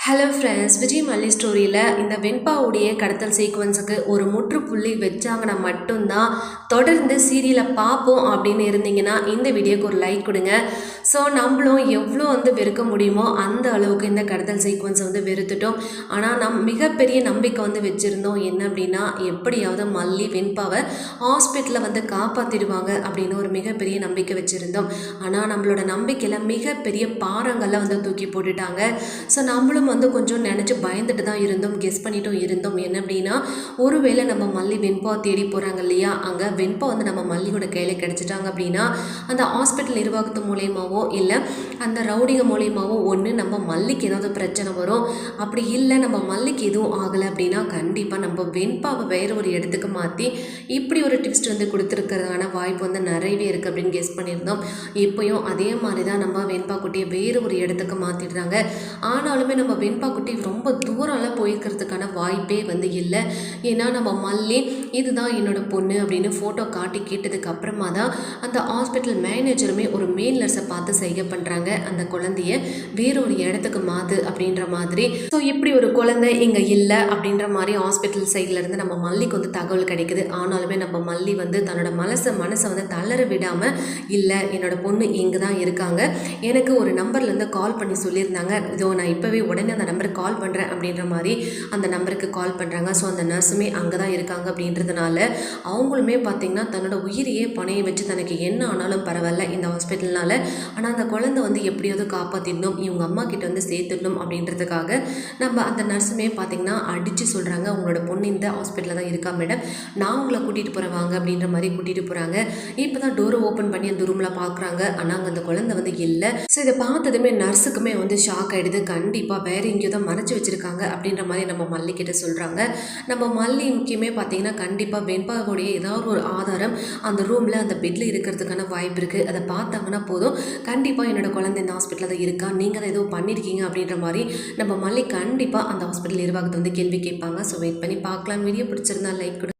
Hello friends, Vijay மல்லி ஸ்டோரியில் இந்த வெண்பாவுடைய கடத்தல் சீக்வன்ஸுக்கு ஒரு முற்றுப்புள்ளி வச்சாங்கன்னா மட்டும்தான் தொடர்ந்து சீரியலை பார்ப்போம் அப்படின்னு இருந்தீங்கன்னா இந்த வீடியோக்கு ஒரு லைக் கொடுங்க. ஸோ நம்மளும் எவ்வளோ வெறுக்க முடியுமோ அந்த அளவுக்கு இந்த கடத்தல் சீக்வன்ஸை வெறுத்துட்டோம். ஆனால் மிகப்பெரிய நம்பிக்கை வச்சுருந்தோம். என்ன அப்படின்னா, எப்படியாவது மல்லி வெண்பாவை ஹாஸ்பிட்டலில் காப்பாற்றிடுவாங்க அப்படின்னு ஒரு மிகப்பெரிய நம்பிக்கை வச்சுருந்தோம். ஆனால் நம்மளோட நம்பிக்கையில் மிகப்பெரிய பாறங்களை தூக்கி போட்டுட்டாங்க. ஸோ நம்மளும் கொஞ்சம் நினச்சி பயந்துட்டு தான் இருந்தோம், கெஸ் பண்ணிட்டும் இருந்தோம். என்ன அப்படின்னா, ஒருவேளை நம்ம மல்லி வெண்பா தேடி போகிறாங்க இல்லையா, அங்கே வெண்பா நம்ம மல்லியோட கையில் கிடச்சிட்டாங்க அப்படின்னா அந்த ஹாஸ்பிட்டல் நிர்வாகத்து மூலயமாவோ இல்லை அந்த ரவுடிங்க மூலயமாவோ ஒன்று நம்ம மல்லிக்கு ஏதாவது பிரச்சனை வரும். அப்படி இல்லை நம்ம மல்லிக்கு எதுவும் ஆகலை அப்படின்னா கண்டிப்பாக நம்ம வெண்பாவை வேறு ஒரு இடத்துக்கு மாற்றி இப்படி ஒரு டிப்ஸ்ட் கொடுத்துருக்கிறதான வாய்ப்பு நிறையவே இருக்குது அப்படின்னு கெஸ் பண்ணியிருந்தோம். இப்போயும் அதே மாதிரி தான் நம்ம வெண்பா குட்டியை வேறு ஒரு இடத்துக்கு மாற்றிடுறாங்க. ஆனாலுமே நம்ம வெண்பா குட்டி ரொம்ப தூரம்லாம் போயிருக்கிறதுக்கான வாய்ப்பே இல்லை. ஏன்னா நம்ம மல்லி இதுதான் என்னோட பொண்ணு அப்படின்னு ஃபோட்டோ காட்டி கேட்டதுக்கு அப்புறமா தான் அந்த ஹாஸ்பிட்டல் மேனேஜருமே ஒரு மேல் நர்ஸை பார்த்து செய்கை பண்ணுறாங்க, அந்த குழந்தைய வேற ஒரு இடத்துக்கு மாற்று அப்படின்ற மாதிரி. ஸோ இப்படி ஒரு குழந்தை இங்கே இல்லை அப்படின்ற மாதிரி ஹாஸ்பிட்டல் சைட்லேருந்து நம்ம மல்லிக்கு தகவல் கிடைக்குது. ஆனாலுமே நம்ம மல்லி தன்னோட மனசை தளர விடாமல், இல்லை என்னோட பொண்ணு இங்கே தான் இருக்காங்க, எனக்கு ஒரு நம்பர்லேருந்து கால் பண்ணி சொல்லியிருந்தாங்க, இதோ நான் இப்போவே உடனே அந்த நம்பருக்கு கால் பண்ணுறேன் அப்படின்ற மாதிரி அந்த நம்பருக்கு கால் பண்ணுறாங்க. ஸோ அந்த நர்ஸுமே அங்கே தான் இருக்காங்க அப்படின்றதுனால அவங்களுமே பார்த்திங்கன்னா தன்னோட உயிரையே பணையை வச்சு தனக்கு என்ன ஆனாலும் பரவாயில்ல இந்த ஹாஸ்பிட்டல்னால, ஆனால் அந்த குழந்தை எப்படியாவது காப்பாற்றிடணும், இவங்க அம்மா கிட்ட சேர்த்துடணும் அப்படின்றதுக்காக நம்ம அந்த நர்ஸுமே பார்த்திங்கன்னா அடித்து சொல்கிறாங்க, உங்களோட பொண்ணு இந்த ஹாஸ்பிட்டலில் தான் இருக்கா மேடம், நான் உங்களை கூட்டிகிட்டு போகிறேன் வாங்க அப்படின்ற மாதிரி கூட்டிகிட்டு போகிறாங்க. இப்போ தான் டோரை ஓப்பன் பண்ணி அந்த ரூமில் பார்க்குறாங்க. ஆனால் அங்கே அந்த குழந்தை இல்லை. ஸோ இதை பார்த்ததுமே நர்ஸுக்குமே ஷாக் ஆகிடுது. கண்டிப்பாக வேறு எங்கேயோ தான் மறைச்சி வச்சுருக்காங்க அப்படின்ற மாதிரி நம்ம மல்லிக்கிட்ட சொல்கிறாங்க. நம்ம மல்லி முக்கியமே பார்த்திங்கன்னா கண்டிப்பாக வெண்பாவுடைய ஏதாவது ஒரு ஆதாரம் அந்த ரூமில் அந்த பெட்டில் இருக்கிறதுக்கான வாய்ப்பு இருக்குது. அதை பார்த்தாங்கன்னா போதும், கண்டிப்பாக என்னோட குழந்தை இந்த ஹாஸ்பிட்டலில் தான் இருக்கா, நீங்கள் அதை ஏதோ பண்ணியிருக்கீங்க அப்படின்ற மாதிரி நம்ம மல்லி கண்டிப்பாக அந்த ஹாஸ்பிட்டல் நிர்வாகத்தை கேள்வி கேட்பாங்க. ஸோ வெயிட் பண்ணி பார்க்கலாம். வீடியோ பிடிச்சிருந்தா லைக்